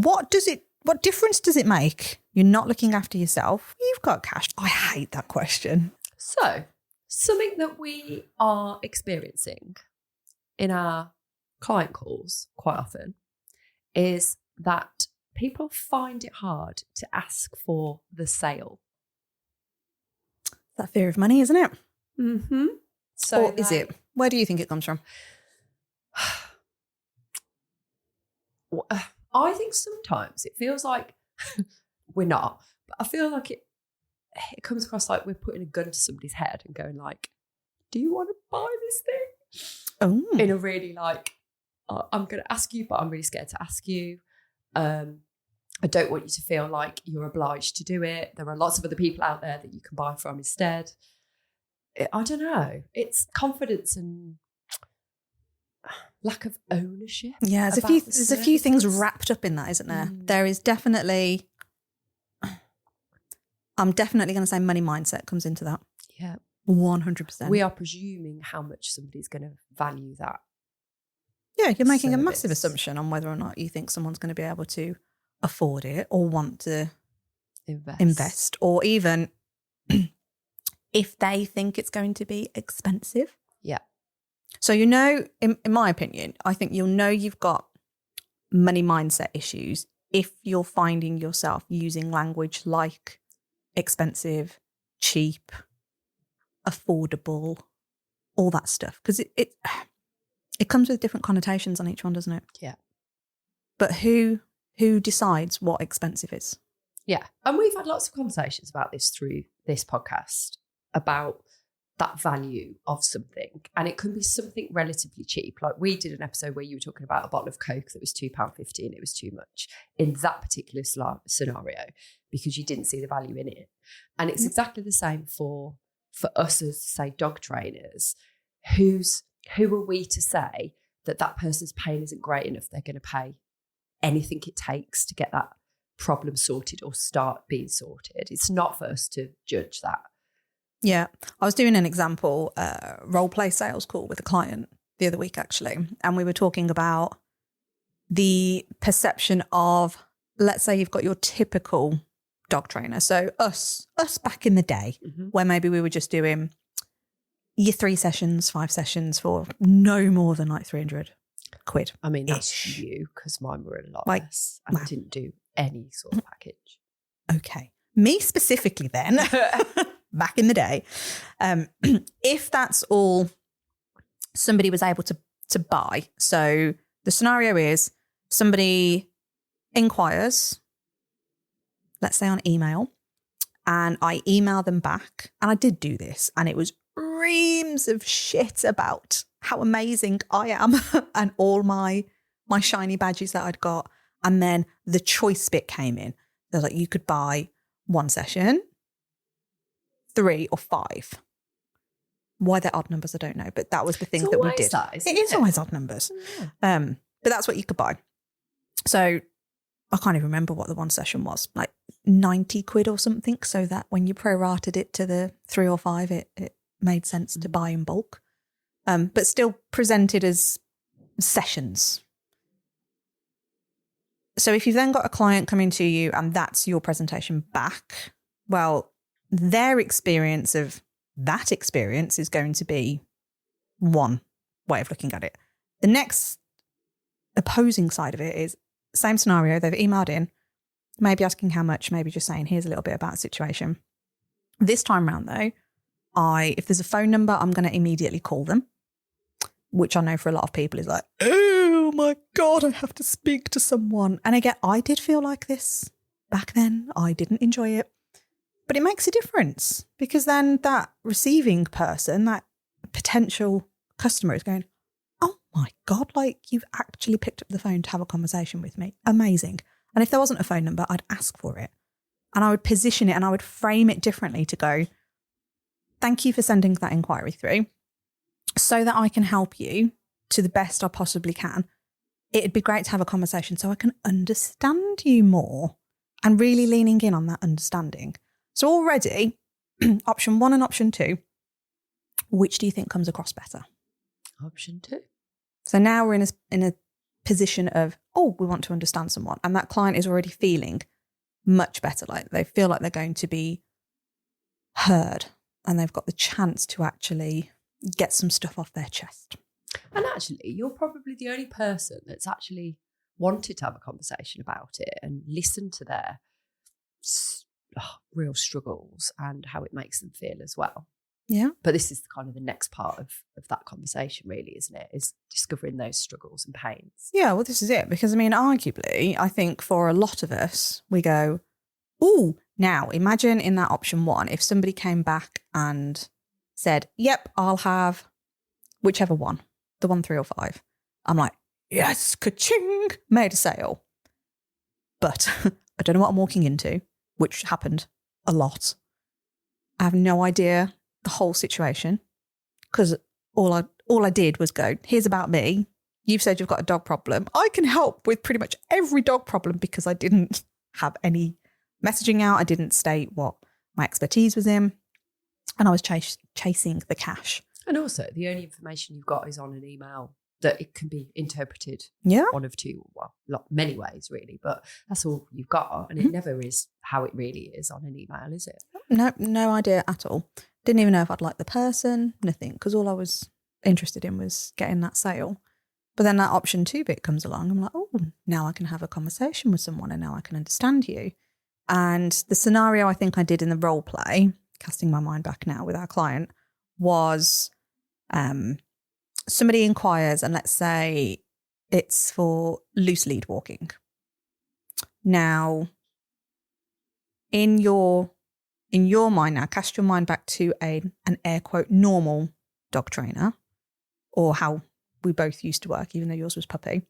what difference does it make? You're not looking after yourself. You've got cash. I hate that question. So, something that we are experiencing in our client calls quite often is that people find it hard to ask for the sale. That fear of money, isn't it? Mm-hmm. So or is it? Where do you think it comes from? I think sometimes it feels like we're not, but I feel like it comes across like we're putting a gun to somebody's head and going like, do you want to buy this thing? Oh. In a really like, I'm going to ask you, but I'm really scared to ask you. I don't want you to feel like you're obliged to do it. There are lots of other people out there that you can buy from instead. I don't know. It's confidence and lack of ownership. Yeah, there's a few things wrapped up in that, isn't there? There is definitely, I'm definitely going to say money mindset comes into that. Yeah. 100%. We are presuming how much somebody's going to value that. Yeah, you're making a massive assumption on whether or not you think someone's going to be able to afford it or want to invest or even if they think it's going to be expensive. Yeah. So, in my opinion, I think you've got money mindset issues if you're finding yourself using language like expensive, cheap, affordable, all that stuff. Because it comes with different connotations on each one, doesn't it? Yeah. But who decides what expensive is? Yeah. And we've had lots of conversations about this through this podcast about that value of something. And it can be something relatively cheap. Like we did an episode where you were talking about a bottle of Coke that was £2.50 and it was too much in that particular scenario because you didn't see the value in it. And it's exactly the same for us as, say, dog trainers. Who are we to say that person's pain isn't great enough? They're going to pay anything it takes to get that problem sorted or start being sorted. It's not for us to judge that. Yeah. I was doing an example role play sales call with a client the other week, actually. And we were talking about the perception of, let's say you've got your typical dog trainer. So us back in the day, where maybe we were just doing your 3 sessions, 5 sessions for no more than like 300 quid. I mean, that's you, because mine were a lot less. And I didn't do any sort of package. Okay. Me specifically then, back in the day, if that's all somebody was able to buy. So the scenario is somebody inquires, let's say on email, and I email them back. And I did do this, and it was reams of shit about how amazing I am and all my shiny badges that I'd got. And then the choice bit came in. They're like, you could buy 1 session, 3 or 5. Why they're odd numbers, I don't know. But that was the thing that we did. It is always odd numbers. Yeah. But that's what you could buy. So I can't even remember what the 1 session was, like 90 quid or something. So that when you prorated it to the 3 or 5, it made sense to buy in bulk. But still presented as sessions. So if you've then got a client coming to you and that's your presentation back, well, their experience of that experience is going to be one way of looking at it. The next opposing side of it is same scenario. They've emailed in, maybe asking how much, maybe just saying, here's a little bit about the situation. This time round though, if there's a phone number, I'm going to immediately call them, which I know for a lot of people is like, oh my God, I have to speak to someone. And again, I did feel like this back then. I didn't enjoy it. But it makes a difference because then that receiving person, that potential customer is going, oh my God, like you've actually picked up the phone to have a conversation with me. Amazing. And if there wasn't a phone number, I'd ask for it. And I would position it and I would frame it differently to go, thank you for sending that inquiry through so that I can help you to the best I possibly can. It'd be great to have a conversation so I can understand you more and really leaning in on that understanding. So already, option 1 and option 2, which do you think comes across better? Option 2. So now we're in a position of oh, we want to understand someone. And that client is already feeling much better. Like they feel like they're going to be heard and they've got the chance to actually get some stuff off their chest. And actually, you're probably the only person that's actually wanted to have a conversation about it and listen to their real struggles and how it makes them feel as well. Yeah. But this is kind of the next part of that conversation, really, isn't it? Is discovering those struggles and pains. Yeah, well, this is it. Because, I mean, arguably, I think for a lot of us, we go, ooh, now imagine in that option 1, if somebody came back and said, yep, I'll have whichever one, the 1, 3 or 5. I'm like, yes, ka-ching, made a sale. But I don't know what I'm walking into, which happened a lot. I have no idea the whole situation because all I did was go, here's about me. You've said you've got a dog problem. I can help with pretty much every dog problem because I didn't have any messaging out. I didn't state what my expertise was in. And I was chasing the cash. And also, the only information you've got is on an email that it can be interpreted one of two, many ways, really. But that's all you've got. And it never is how it really is on an email, is it? No idea at all. Didn't even know if I'd like the person, nothing, because all I was interested in was getting that sale. But then that option 2 bit comes along. I'm like, oh, now I can have a conversation with someone and now I can understand you. And the scenario I think I did in the role play, casting my mind back now with our client, was somebody inquires and let's say it's for loose lead walking. Now, in your mind now, cast your mind back to an air quote normal dog trainer, or how we both used to work, even though yours was puppy.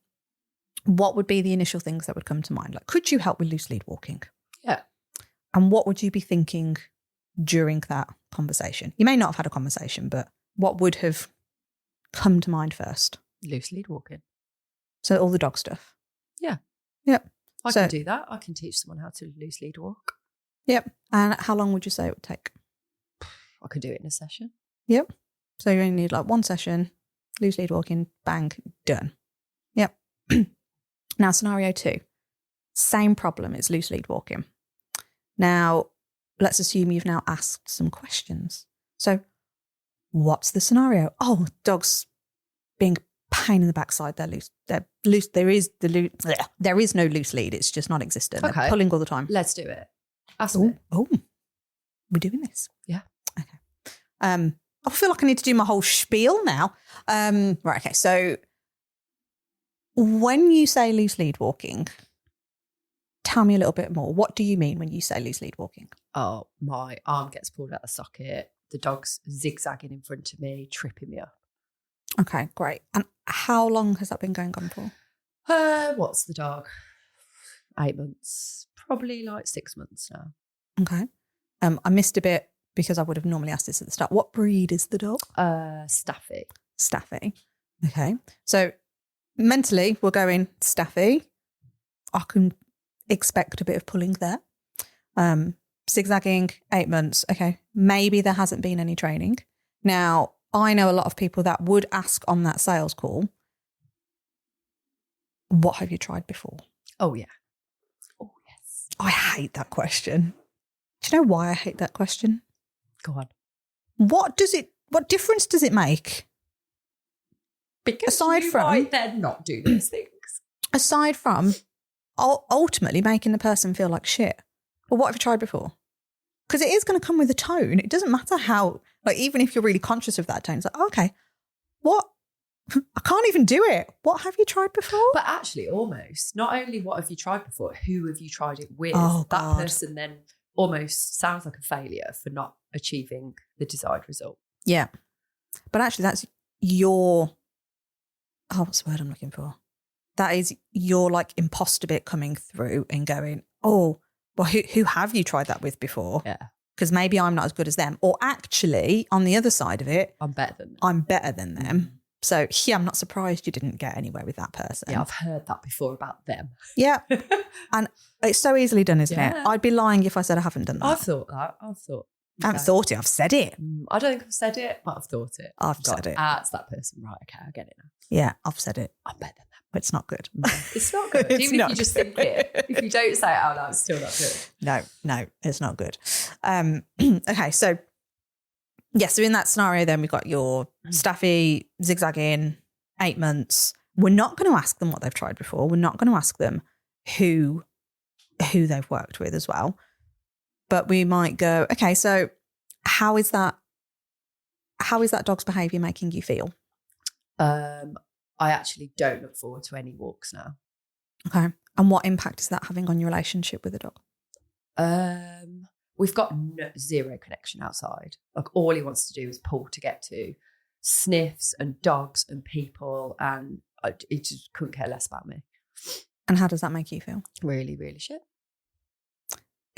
What would be the initial things that would come to mind? Like, could you help with loose lead walking? Yeah. And what would you be thinking during that conversation? You may not have had a conversation, but what would have come to mind first? Loose lead walking. So all the dog stuff. Yeah. Yep. I can do that. I can teach someone how to loose lead walk. Yep. And how long would you say it would take? I could do it in a session. Yep. So you only need like 1 session, loose lead walking, bang, done. Yep. Now, scenario 2, same problem, it's loose lead walking. Now, let's assume you've now asked some questions. So what's the scenario? Oh, dog's being a pain in the backside. They're loose. They're loose. There is no loose lead. It's just non-existent. Okay. They're pulling all the time. Let's do it. Ask me. Oh, we're doing this. Yeah. Okay. I feel like I need to do my whole spiel now. Right. Okay. So when you say loose lead walking, tell me a little bit more. What do you mean when you say loose lead walking? Oh, my arm gets pulled out of the socket. The dog's zigzagging in front of me, tripping me up. Okay, great. And how long has that been going on for? What's the dog? 8 months. Probably like 6 months now. Okay. I missed a bit because I would have normally asked this at the start. What breed is the dog? Staffy. Staffy. Okay. So mentally, we're going Staffy. I can expect a bit of pulling there. Zigzagging, 8 months. Okay. Maybe there hasn't been any training. Now, I know a lot of people that would ask on that sales call, what have you tried before? Oh, yeah. Oh, yes. I hate that question. Do you know why I hate that question? Go on. What difference does it make? Because aside you from might then not do these things. Aside from ultimately making the person feel like shit. But what have you tried before? Because it is going to come with a tone. It doesn't matter how, like, even if you're really conscious of that tone, it's like, okay, what? I can't even do it. What have you tried before? But actually, almost, not only what have you tried before, who have you tried it with? Oh, that God. person then almost sounds like a failure for not achieving the desired result. Yeah. But actually, that's your, what's the word I'm looking for? That is your, like, imposter bit coming through and going, oh, well, who have you tried that with before? Yeah. Because maybe I'm not as good as them. Or actually, on the other side of it, I'm better than them. I'm better than them. So, yeah, I'm not surprised you didn't get anywhere with that person. Yeah, I've heard that before about them. Yeah. And it's so easily done, isn't Yeah. it? I'd be lying if I said I haven't done that. I've thought that. I haven't thought it. I've said it. I don't think I've said it, but I've thought it. I've said it. It's that person. Right, okay, I get it now. Yeah, I've said it. I'm better than that but it's not good. No, it's not good. It's Even not if you just good. think it. If you don't say it out loud, it's still not good. No, it's not good. Okay, so so in that scenario, then we've got your staffy zigzagging 8 months. We're not going to ask them what they've tried before. We're not going to ask them who they've worked with as well. But we might go, okay, so how is that dog's behaviour making you feel? I actually don't look forward to any walks now. Okay. And what impact is that having on your relationship with the dog? We've got zero connection outside. Like all he wants to do is pull to get to sniffs and dogs and people, and he just couldn't care less about me. And how does that make you feel? Really, really shit.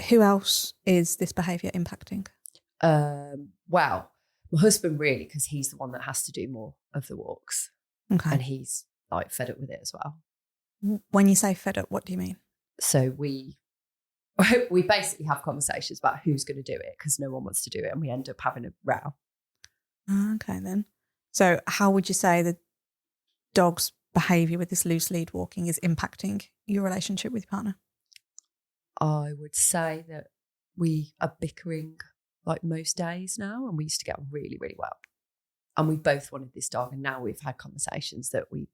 Who else is this behaviour impacting? Well, my husband really, because he's the one that has to do more of the walks. Okay. And he's like fed up with it as well. When you say fed up, what do you mean? So we basically have conversations about who's going to do it because no one wants to do it, and we end up having a row. Okay, then. So how would you say the dog's behaviour with this loose lead walking is impacting your relationship with your partner? I would say that we are bickering like most days now, and we used to get on really, really well. And we both wanted this dog, and now we've had conversations that we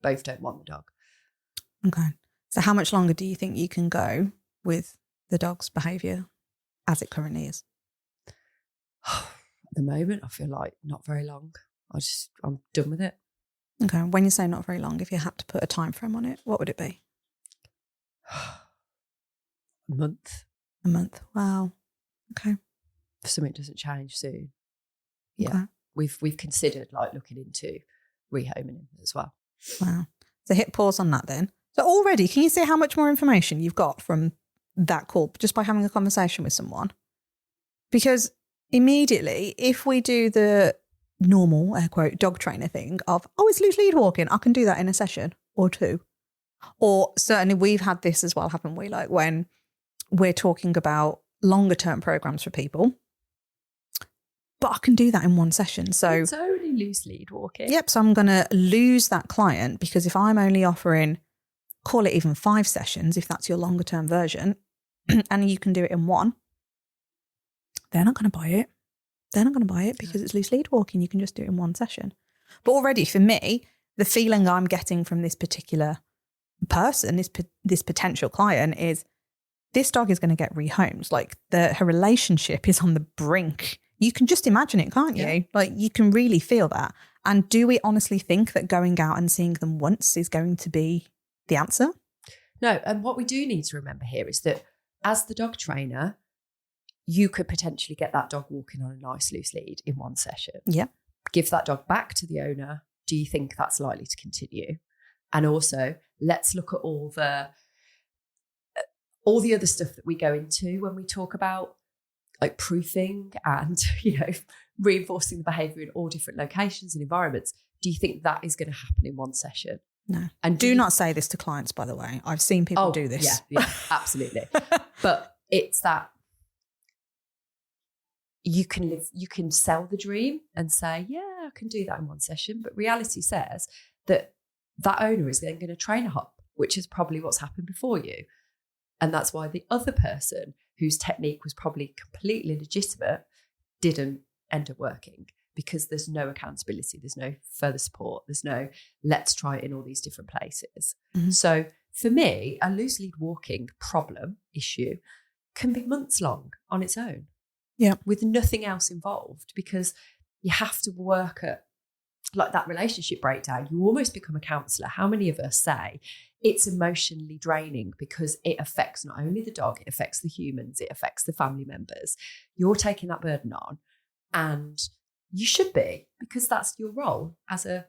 both don't want the dog. Okay. So how much longer do you think you can go with the dog's behaviour as it currently is? At the moment, I feel like not very long. I'm done with it. Okay. When you say not very long, if you had to put a time frame on it, what would it be? A month. A month. Wow. Okay. If something doesn't change soon. Yeah. Okay. We've considered like looking into rehoming him as well. Wow. So hit pause on that then. So already, can you see how much more information you've got from that call just by having a conversation with someone? Because immediately, if we do the normal, air quote, dog trainer thing of, it's loose lead walking, I can do that in a session or two. Or certainly we've had this as well, haven't we? Like when we're talking about longer term programs for people, but I can do that in one session. So it's only loose lead walking. Yep. So I'm going to lose that client because if I'm only offering, call it even 5 sessions, if that's your longer term version, and you can do it in one, they're not going to buy it. They're not going to buy it because it's loose lead walking. You can just do it in one session. But already for me, the feeling I'm getting from this particular person, this potential client is this dog is going to get rehomed. Like her relationship is on the brink. You can just imagine it, can't you? Yeah. Like you can really feel that. And do we honestly think that going out and seeing them once is going to be the answer? No. And what we do need to remember here is that as the dog trainer, you could potentially get that dog walking on a nice loose lead in one session. Yeah. Give that dog back to the owner. Do you think that's likely to continue? And also, let's look at all the other stuff that we go into when we talk about like proofing and, reinforcing the behaviour in all different locations and environments. Do you think that is going to happen in one session? No. And do not say this to clients, by the way. I've seen people do this. Yeah, absolutely. But it's that you can sell the dream and say, yeah, I can do that in one session. But reality says that owner is then going to train a hop, which is probably what's happened before you. And that's why the other person whose technique was probably completely legitimate didn't end up working, because there's no accountability, there's no further support, there's no let's try it in all these different places. Mm-hmm. So for me, a loose lead walking issue can be months long on its own. Yeah. With nothing else involved, because you have to work at like that relationship breakdown. You almost become a counsellor. How many of us say it's emotionally draining because it affects not only the dog, it affects the humans, it affects the family members. You're taking that burden on, and you should be, because that's your role as a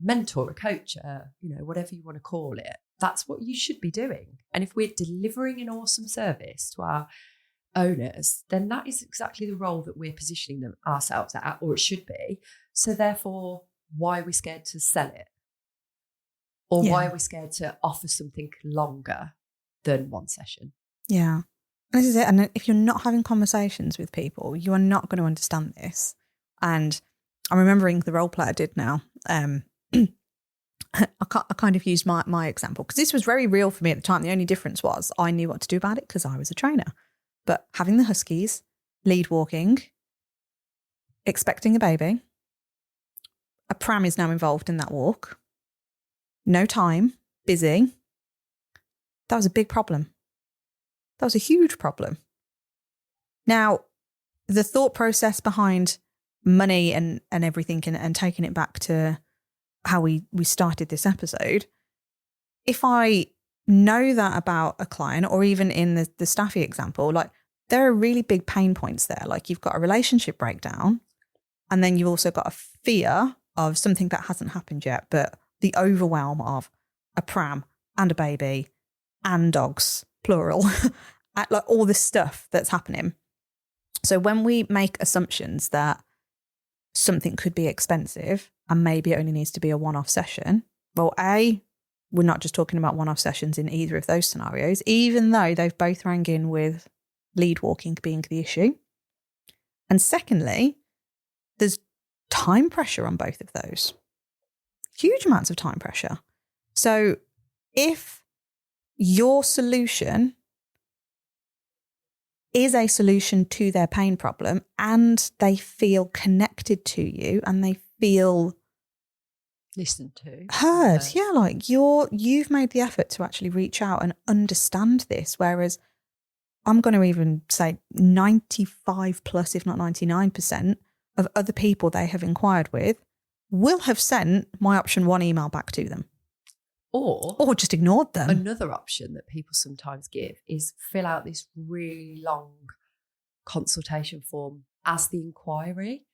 mentor, a coach, whatever you want to call it. That's what you should be doing. And if we're delivering an awesome service to our owners, then that is exactly the role that we're positioning them ourselves at, or it should be. So therefore, why are we scared to sell it? Or why are we scared to offer something longer than one session? Yeah. This is it. And if you're not having conversations with people, you are not going to understand this. And I'm remembering the role play I did now. I kind of used my example because this was very real for me at the time. The only difference was I knew what to do about it because I was a trainer. But having the huskies, lead walking, expecting a baby, a pram is now involved in that walk, no time, busy. That was a big problem. That was a huge problem. Now, the thought process behind money and everything and taking it back to how we started this episode, if I know that about a client or even in the Staffy example, like there are really big pain points there. Like you've got a relationship breakdown and then you've also got a fear of something that hasn't happened yet, but the overwhelm of a pram and a baby and dogs, plural, like all this stuff that's happening. So when we make assumptions that something could be expensive and maybe it only needs to be a one-off session, well, A, we're not just talking about one-off sessions in either of those scenarios, even though they've both rang in with lead walking being the issue. And secondly, there's time pressure on both of those. Huge amounts of time pressure. So if your solution is a solution to their pain problem and they feel connected to you and they feel listened to, heard, like you've made the effort to actually reach out and understand this, whereas I'm going to even say 95 plus, if not 99% of other people they have inquired with will have sent my option 1 email back to them. Or just ignored them. Another option that people sometimes give is fill out this really long consultation form as the inquiry.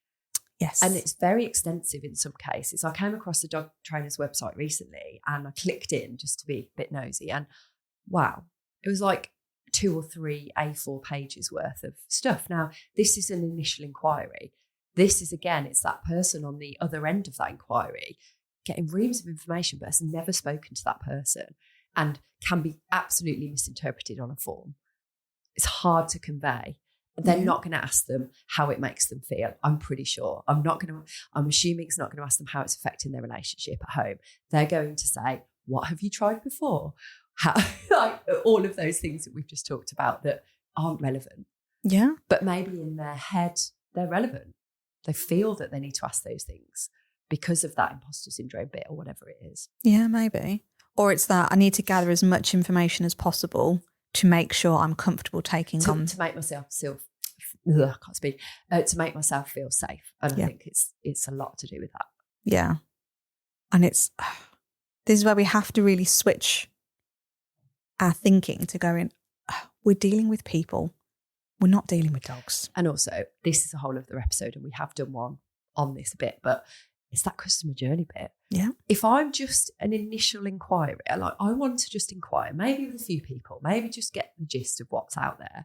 Yes. And it's very extensive in some cases. I came across the dog trainer's website recently and I clicked in just to be a bit nosy. And wow, it was like 2 or 3 A4 pages worth of stuff. Now, this is an initial inquiry. This is, again, it's that person on the other end of that inquiry getting reams of information but has never spoken to that person and can be absolutely misinterpreted on a form. It's hard to convey. They're not going to ask them how it makes them feel. I'm pretty sure. I'm assuming it's not going to ask them how it's affecting their relationship at home. They're going to say, what have you tried before? Like all of those things that we've just talked about that aren't relevant. Yeah. But maybe in their head, they're relevant. They feel that they need to ask those things because of that imposter syndrome bit or whatever it is. Yeah, maybe. Or it's that I need to gather as much information as possible to make sure I'm comfortable taking on. To make myself feel, to make myself feel safe. And I think it's a lot to do with that. Yeah. And this is where we have to really switch our thinking to going, we're dealing with people. We're not dealing with dogs. And also, this is a whole other episode and we have done one on this a bit, but it's that customer journey bit. Yeah. If I'm just an initial inquiry, like I want to just inquire, maybe with a few people, maybe just get the gist of what's out there.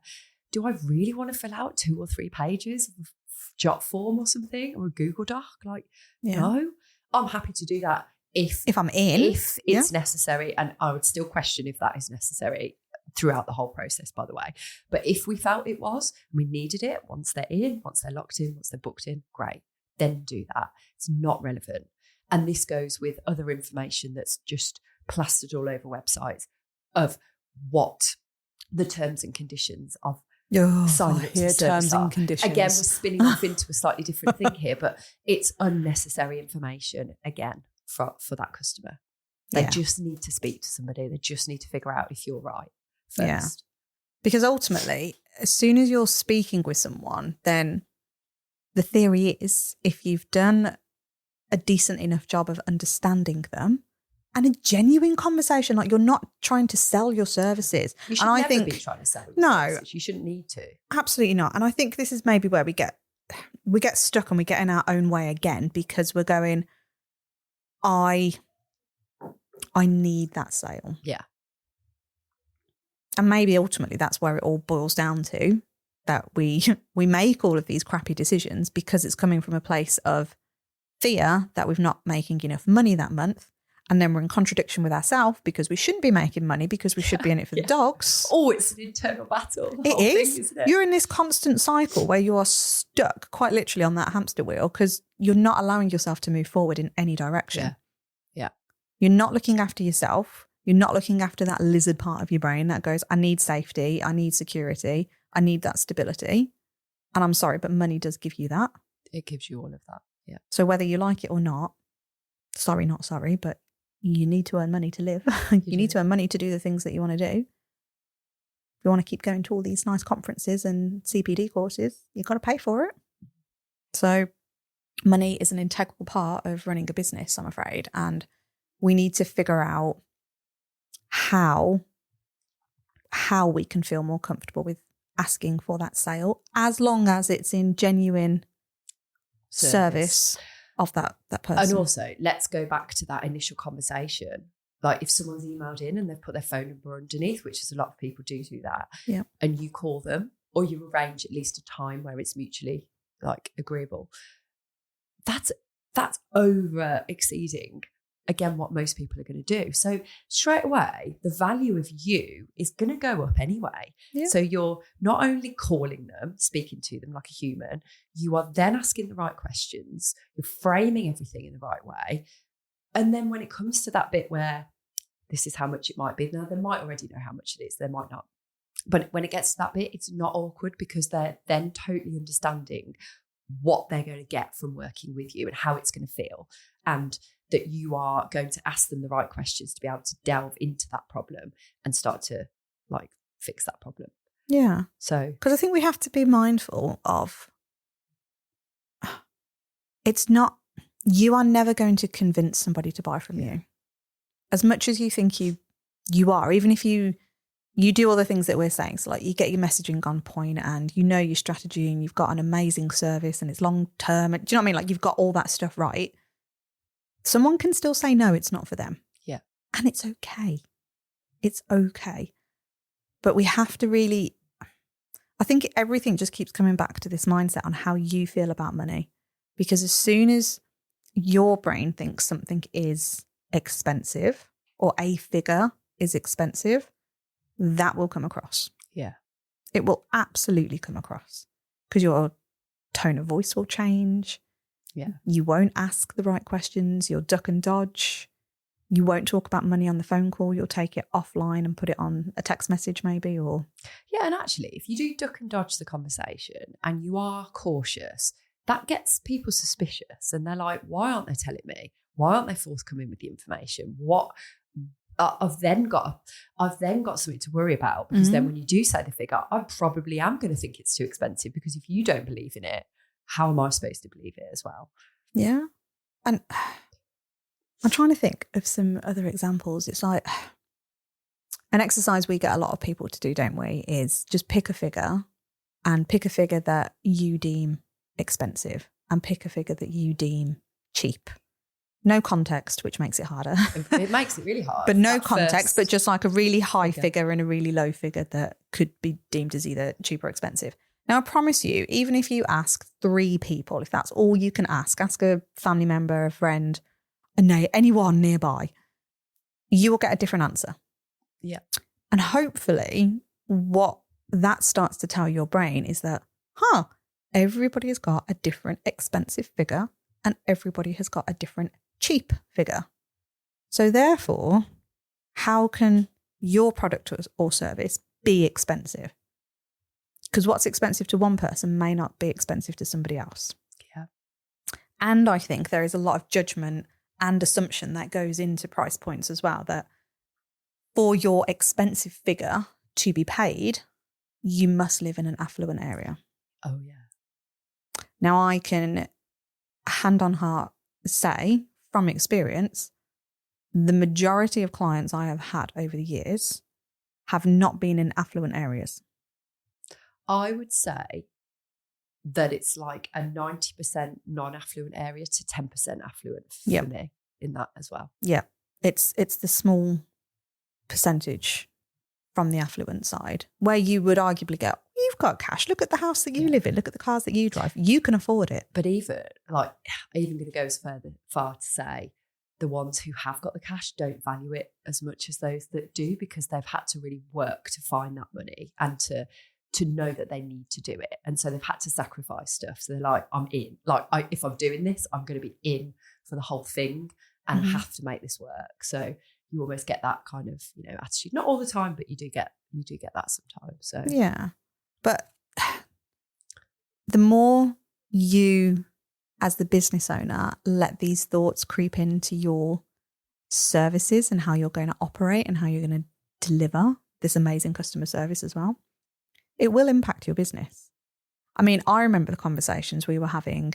Do I really want to fill out 2 or 3 pages of a jot form or something or a Google Doc? Like, no, I'm happy to do that if I'm in. If it's necessary. And I would still question if that is necessary throughout the whole process, by the way. But if we felt it was, and we needed it, once they're in, once they're locked in, once they're booked in, great. Then do that. It's not relevant. And this goes with other information that's just plastered all over websites of what the terms and conditions of signing up to the service are. And conditions. Again, we're spinning off into a slightly different thing here, but it's unnecessary information, again, for that customer. They just need to speak to somebody. They just need to figure out if you're right first. Yeah. Because ultimately, as soon as you're speaking with someone, then the theory is if you've done a decent enough job of understanding them and a genuine conversation, like you're not trying to sell your services. You should never be trying to sell your services. You shouldn't need to. Absolutely not. And I think this is maybe where we get stuck and we get in our own way again because we're going, I need that sale. Yeah. And maybe ultimately that's where it all boils down to, that we make all of these crappy decisions because it's coming from a place of fear that we're not making enough money that month. And then we're in contradiction with ourselves because we shouldn't be making money because we should be in it for the dogs. Oh, it's an internal battle. It is. Thing, isn't it? You're in this constant cycle where you are stuck quite literally on that hamster wheel because you're not allowing yourself to move forward in any direction. Yeah. You're not looking after yourself. You're not looking after that lizard part of your brain that goes, I need safety, I need security, I need that stability. And I'm sorry, but money does give you that. It gives you all of that. Yeah. So whether you like it or not, sorry, not sorry, but you need to earn money to live. You need to earn money to do the things that you want to do. If you want to keep going to all these nice conferences and CPD courses, you've got to pay for it. So money is an integral part of running a business, I'm afraid. And we need to figure out how we can feel more comfortable with asking for that sale, as long as it's in genuine service of that person. And also, let's go back to that initial conversation. Like if someone's emailed in and they've put their phone number underneath, which is a lot of people do that, yeah, and you call them or you arrange at least a time where it's mutually like agreeable, that's over exceeding again what most people are going to do. So straight away, the value of you is going to go up anyway. Yeah. So you're not only calling them, speaking to them like a human, you are then asking the right questions, you're framing everything in the right way. And then when it comes to that bit where this is how much it might be, now they might already know how much it is, they might not. But when it gets to that bit, it's not awkward because they're then totally understanding what they're going to get from working with you and how it's going to feel. And that you are going to ask them the right questions to be able to delve into that problem and start to like fix that problem. Yeah. So, because I think we have to be mindful of, it's not, you are never going to convince somebody to buy from you. As much as you think you are, even if you do all the things that we're saying. So like you get your messaging on point and you know your strategy and you've got an amazing service and it's long term. Do you know what I mean? Like you've got all that stuff right. Someone can still say, no, it's not for them. Yeah. And it's okay. It's okay. But we have to really, I think everything just keeps coming back to this mindset on how you feel about money. Because as soon as your brain thinks something is expensive or a figure is expensive, that will come across. Yeah. It will absolutely come across because your tone of voice will change. Yeah. You won't ask the right questions. You'll duck and dodge. You won't talk about money on the phone call. You'll take it offline and put it on a text message maybe or... Yeah, and actually, if you do duck and dodge the conversation and you are cautious, that gets people suspicious and they're like, why aren't they telling me? Why aren't they forthcoming with the information? What... I've then got something to worry about because then when you do say the figure, I probably am going to think it's too expensive because if you don't believe in it, how am I supposed to believe it as well? Yeah. And I'm trying to think of some other examples. It's like an exercise we get a lot of people to do, don't we, is just pick a figure and pick a figure that you deem expensive and pick a figure that you deem cheap. No context, which makes it harder. It makes it really hard. But no context, but just like a really high figure and a really low figure that could be deemed as either cheap or expensive. Now, I promise you, even if you ask 3 people, if that's all you can ask a family member, a friend, anyone nearby, you will get a different answer. Yeah. And hopefully what that starts to tell your brain is that, everybody has got a different expensive figure and everybody has got a different cheap figure. So therefore, how can your product or service be expensive? Because what's expensive to one person may not be expensive to somebody else. Yeah. And I think there is a lot of judgment and assumption that goes into price points as well, that for your expensive figure to be paid, you must live in an affluent area. Oh, yeah. Now, I can hand on heart say from experience, the majority of clients I have had over the years have not been in affluent areas. I would say that it's like a 90% non-affluent area to 10% affluent for me in that as well. Yeah. It's the small percentage from the affluent side where you would arguably go, you've got cash. Look at the house that you live in. Look at the cars that you drive. You can afford it. But even going to go as far to say the ones who have got the cash don't value it as much as those that do because they've had to really work to find that money and to know that they need to do it. And so they've had to sacrifice stuff. So they're like, I'm in. Like, if I'm doing this, I'm going to be in for the whole thing. and I have to make this work. So you almost get that kind of, attitude. Not all the time, but you do get that sometimes. So yeah. But the more you, as the business owner, let these thoughts creep into your services and how you're going to operate and how you're going to deliver this amazing customer service as well, it will impact your business. I mean, I remember the conversations we were having,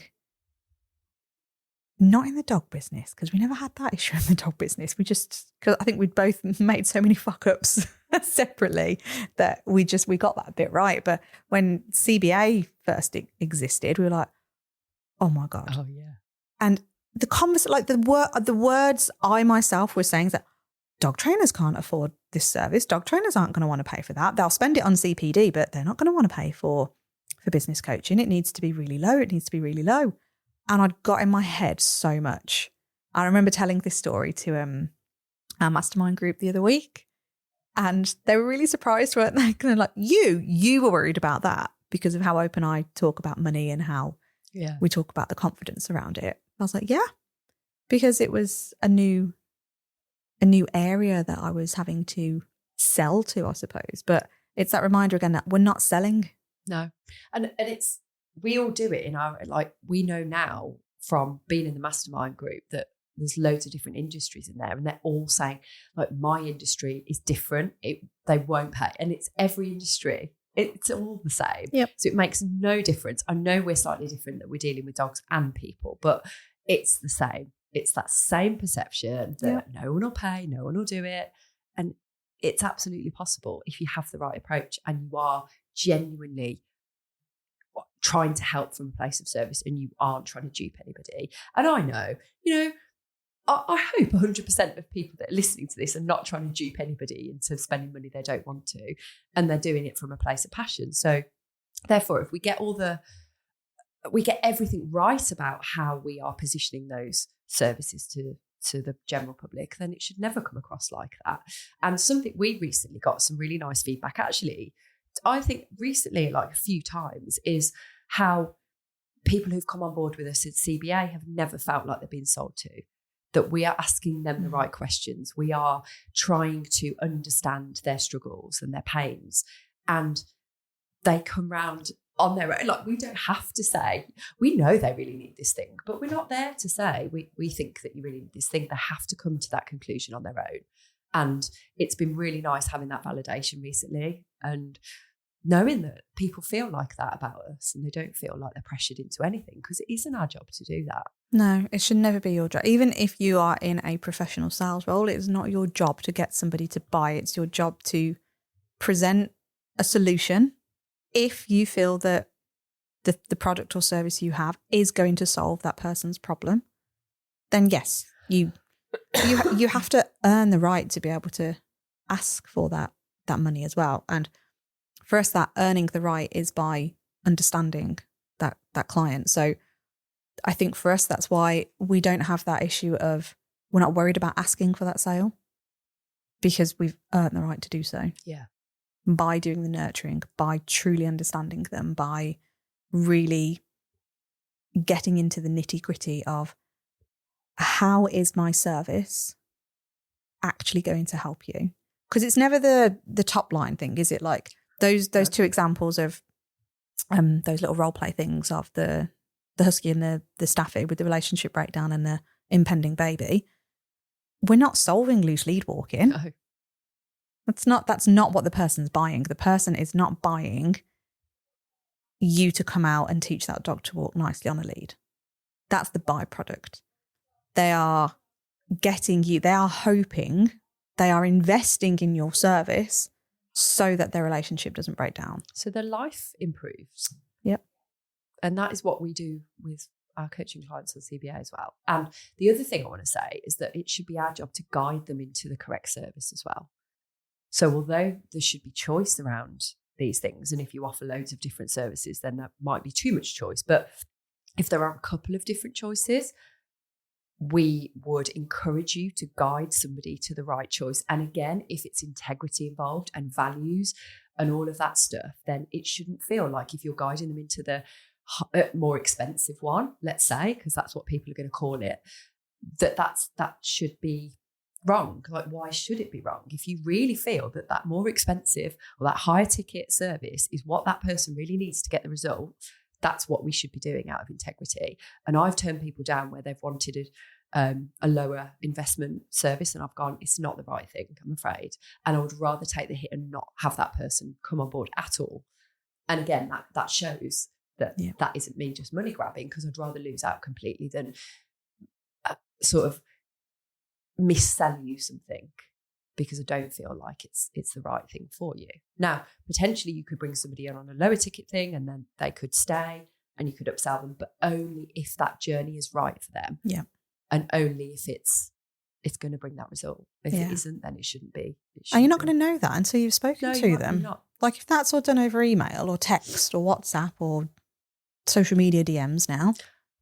not in the dog business, because we never had that issue in the dog business. Because I think we'd both made so many fuck ups separately that we got that bit right. But when CBA first existed, we were like, oh my God. Oh yeah. And the words I myself was saying is that dog trainers can't afford this service. Dog trainers aren't going to want to pay for that. They'll spend it on CPD, but they're not going to want to pay for business coaching. It needs to be really low. It needs to be really low. And I'd got in my head so much. I remember telling this story to our mastermind group the other week, and they were really surprised, weren't they? Kind of like, you were worried about that because of how open I talk about money and how we talk about the confidence around it. I was like, yeah, because it was a new area that I was having to sell to, I suppose. But it's that reminder again that we're not selling. No. And it's, we all do it in our, we know now from being in the mastermind group that there's loads of different industries in there, and they're all saying, my industry is different. They won't pay. And it's every industry. It's all the same. Yep. So it makes no difference. I know we're slightly different, that we're dealing with dogs and people, but it's the same. It's that same perception that no one will pay, no one will do it. And it's absolutely possible if you have the right approach and you are genuinely trying to help from a place of service and you aren't trying to dupe anybody. And I know, I hope 100% of people that are listening to this are not trying to dupe anybody into spending money they don't want to, and they're doing it from a place of passion. So therefore, if we get everything right about how we are positioning those services to the general public, then it should never come across like that. And something we recently got some really nice feedback, actually, I think recently, a few times, is how people who've come on board with us at CBA have never felt like they're being sold to, that we are asking them the right questions. We are trying to understand their struggles and their pains, and they come round on their own. We don't have to say, we know they really need this thing, but we're not there to say, we think that you really need this thing. They have to come to that conclusion on their own. And it's been really nice having that validation recently and knowing that people feel like that about us and they don't feel like they're pressured into anything, because it isn't our job to do that. No, it should never be your job. Even if you are in a professional sales role, it's not your job to get somebody to buy. It's your job to present a solution. If you feel that the product or service you have is going to solve that person's problem, then yes, you have to earn the right to be able to ask for that money as well. And for us, that earning the right is by understanding that client. So I think for us, that's why we don't have that issue of, we're not worried about asking for that sale, because we've earned the right to do so. Yeah. By doing the nurturing, by truly understanding them, by really getting into the nitty gritty of how is my service actually going to help you? Because it's never the top line thing, is it? Like those two examples of those little role play things of the husky and the staffy with the relationship breakdown and the impending baby. We're not solving loose lead walking. No. That's not what the person's buying. The person is not buying you to come out and teach that dog to walk nicely on a lead. That's the byproduct. They are getting you, they are hoping, they are investing in your service so that their relationship doesn't break down. So their life improves. Yep. And that is what we do with our coaching clients on CBA as well. And the other thing I want to say is that it should be our job to guide them into the correct service as well. So although there should be choice around these things, and if you offer loads of different services, then there might be too much choice. But if there are a couple of different choices, we would encourage you to guide somebody to the right choice. And again, if it's integrity involved and values and all of that stuff, then it shouldn't feel like if you're guiding them into the more expensive one, let's say, because that's what people are going to call it, that should be wrong. Like, why should it be wrong? If you really feel that more expensive or that higher ticket service is what that person really needs to get the result, that's what we should be doing out of integrity. And I've turned people down where they've wanted a lower investment service, and I've gone, it's not the right thing, I'm afraid. And I would rather take the hit and not have that person come on board at all. And again, that shows that that isn't me just money grabbing, because I'd rather lose out completely than sort of missell you something because I don't feel like it's the right thing for you. Now, potentially you could bring somebody in on a lower ticket thing and then they could stay and you could upsell them, but only if that journey is right for them. Yeah. And only if it's going to bring that result. If it isn't, then it shouldn't be. And you're not going to know that until you've spoken to them. Not. Like if that's all done over email or text or WhatsApp or social media DMs now.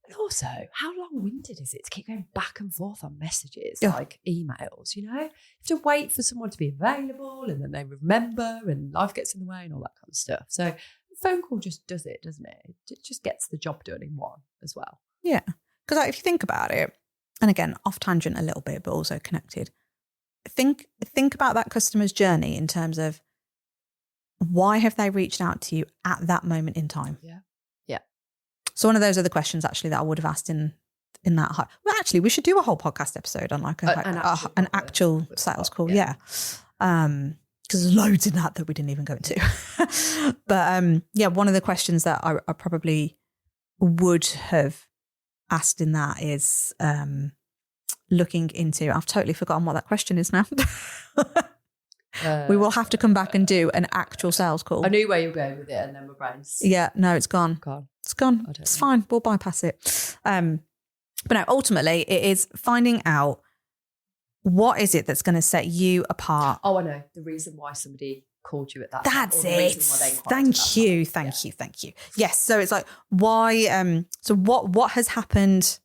And also, how long-winded is it to keep going back and forth on messages, like emails, you know? You have to wait for someone to be available and then they remember and life gets in the way and all that kind of stuff. So a phone call just does it, doesn't it? It just gets the job done in one as well. Yeah. Because like, if you think about it, and again, off tangent a little bit, but also connected, think about that customer's journey in terms of why have they reached out to you at that moment in time? Yeah. So one of those are the questions actually that I would have asked in that. Well, actually, we should do a whole podcast episode on like an actual sales call. Yeah. Because there's loads in that we didn't even go into. But one of the questions that I probably would have asked in that is looking into, I've totally forgotten what that question is now. We will have to come back and do an actual sales call. I knew where you were going with it and then my brain's... Yeah, no, it's gone. It's gone. It's fine. We'll bypass it. But no, ultimately it is finding out what is it that's going to set you apart. Oh, I know. The reason why somebody called you at that That's time, it. Thank you. Yes. So it's like, why, so what has happened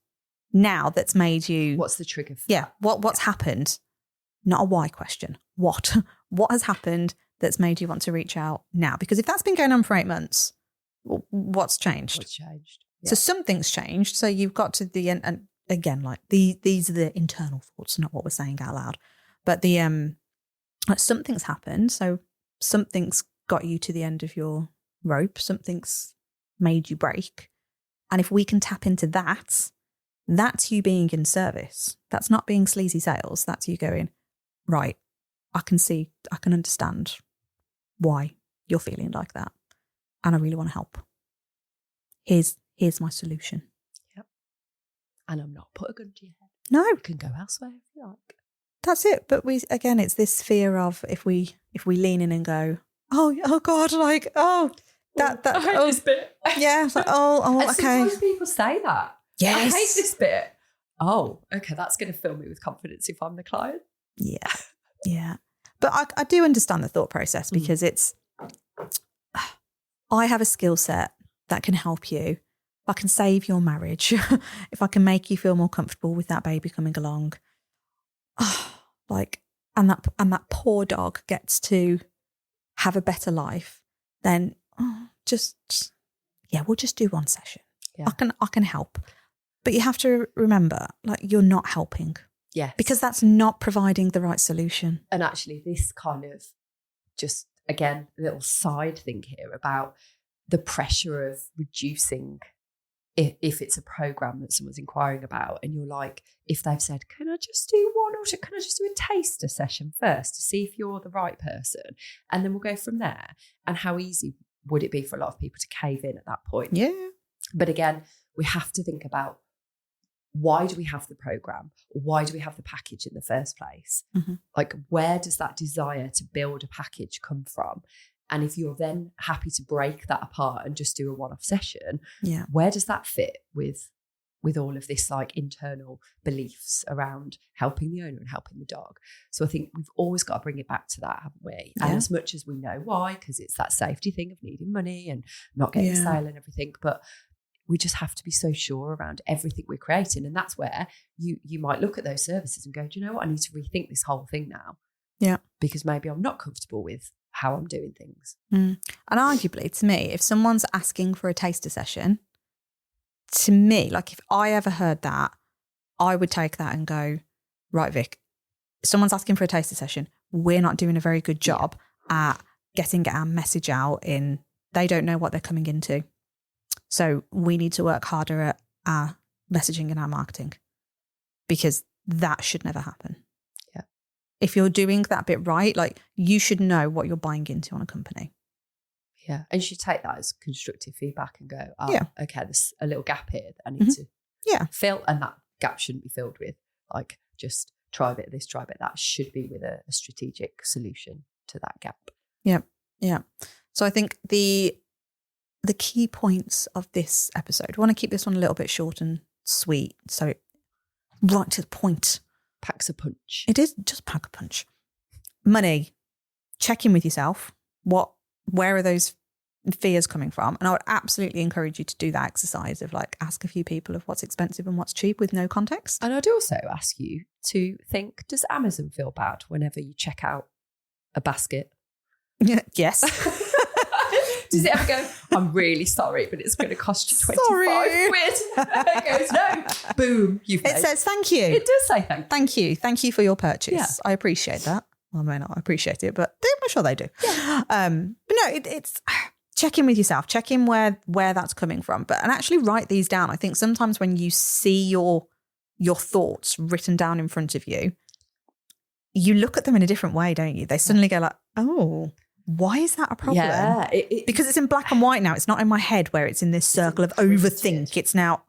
now that's made you... What's the trigger for that? What's happened? Not a why question. What has happened that's made you want to reach out now? Because if that's been going on for 8 months, what's changed? Yeah. So something's changed. So you've got to the end, and again, like these are the internal thoughts, not what we're saying out loud. But the like something's happened. So something's got you to the end of your rope. Something's made you break. And if we can tap into that, that's you being in service. That's not being sleazy sales. That's you going, right, I can understand why you're feeling like that. And I really want to help. Here's my solution. Yep. And I'm not put a gun to your head. No. You can go elsewhere if you like. That's it. But it's this fear of if we lean in and go, oh God, like, that I hate this bit. Yeah. It's like, oh, and okay. Sometimes people say that. Yes. I hate this bit. Oh, okay, that's going to fill me with confidence if I'm the client. Yeah. Yeah. But I do understand the thought process because I have a skill set that can help you. If I can save your marriage, if I can make you feel more comfortable with that baby coming along, and that poor dog gets to have a better life, then we'll just do one session. Yeah. I can help. But you have to remember, like, you're not helping. Yes. Because that's not providing the right solution. And actually this kind of just, again, a little side thing here about the pressure of reducing if it's a program that someone's inquiring about and you're like, if they've said, can I just do one or can I just do a taster session first to see if you're the right person? And then we'll go from there. And how easy would it be for a lot of people to cave in at that point? Yeah. But again, we have to think about, why do we have the program? Why do we have the package in the first place? Mm-hmm. Like, where does that desire to build a package come from? And if you're then happy to break that apart and just do a one-off session, where does that fit with all of this like internal beliefs around helping the owner and helping the dog? So I think we've always got to bring it back to that, haven't we? Yeah. And as much as we know why, because it's that safety thing of needing money and not getting a sale and everything, but we just have to be so sure around everything we're creating. And that's where you might look at those services and go, do you know what? I need to rethink this whole thing now. Yeah. Because maybe I'm not comfortable with how I'm doing things. And arguably, to me, if someone's asking for a taster session, to me, like if I ever heard that, I would take that and go, right, Vic, someone's asking for a taster session. We're not doing a very good job at getting our message out in, they don't know what they're coming into. So we need to work harder at our messaging and our marketing, because that should never happen. Yeah. If you're doing that bit right, like, you should know what you're buying into on a company. Yeah. And you should take that as constructive feedback and go, oh, Yeah. okay, there's a little gap here that I need to fill. And that gap shouldn't be filled with like just try a bit of this, try a bit of that. Should be with a strategic solution to that gap. Yeah. Yeah. So I think the key points of this episode, I want to keep this one a little bit short and sweet. So right to the point. Packs a punch. It is just pack a punch. Money. Check in with yourself. Where are those fears coming from? And I would absolutely encourage you to do that exercise of like, ask a few people of what's expensive and what's cheap with no context. And I'd also ask you to think, does Amazon feel bad whenever you check out a basket? Yes. Does it ever go, I'm really sorry, but it's going to cost you 25 quid? It goes, no. Boom. You've It says thank you. It does say thank you. Thank you. Thank you for your purchase. Yeah. I appreciate that. Well, I may not appreciate it, but I'm sure they do. Yeah. But no, it's check in with yourself. Check in where that's coming from. And actually write these down. I think sometimes when you see your thoughts written down in front of you, you look at them in a different way, don't you? They suddenly go like, oh, why is that a problem? Yeah. Because it's in black and white now. It's not in my head where it's in this circle of overthink. It's now,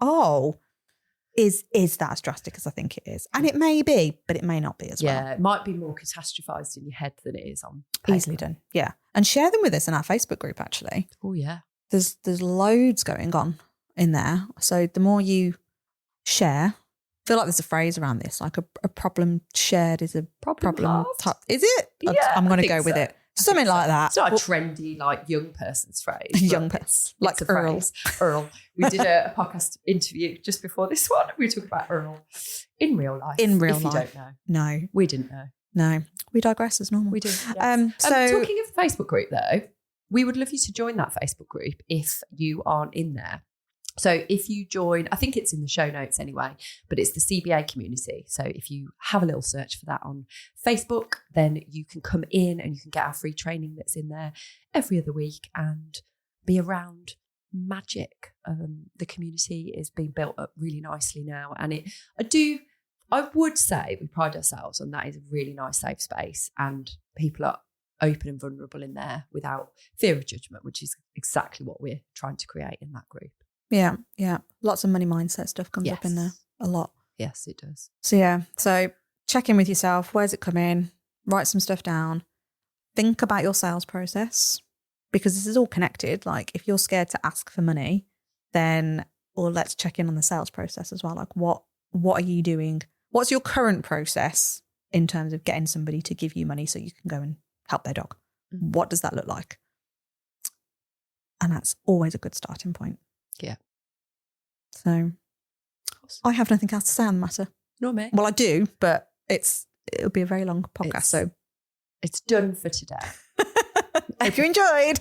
is that as drastic as I think it is? And it may be, but it may not be as well. Yeah, it might be more catastrophized in your head than it is on paper. Easily done. Yeah. And share them with us in our Facebook group, actually. Oh, yeah. There's loads going on in there. So the more you share, I feel like there's a phrase around this, like a problem shared is a problem is it? Yeah, I'm going to go with it. Something like that. It's not a trendy, like, young person's phrase. Young person. Like Earl. Earl. We did a podcast interview just before this one. We were talking about Earl in real life. In real life. If you don't know. No. We didn't know. No. We digress as normal. We do. Yes. So talking of the Facebook group, though, we would love you to join that Facebook group if you aren't in there. So if you join, I think it's in the show notes anyway, but it's the CBA community. So if you have a little search for that on Facebook, then you can come in and you can get our free training that's in there every other week and be around magic. The community is being built up really nicely now. And I would say we pride ourselves on that is a really nice safe space, and people are open and vulnerable in there without fear of judgment, which is exactly what we're trying to create in that group. Yeah, yeah. Lots of money mindset stuff comes up in there a lot. Yes, it does. So yeah, so check in with yourself. Where's it come in? Write some stuff down. Think about your sales process, because this is all connected. Like, if you're scared to ask for money, then, or let's check in on the sales process as well. Like, what are you doing? What's your current process in terms of getting somebody to give you money so you can go and help their dog? Mm-hmm. What does that look like? And that's always a good starting point. Yeah. So I have nothing else to say on the matter. No, mate. Well, I do, but it'll be a very long podcast. So it's done for today. Hope you enjoyed.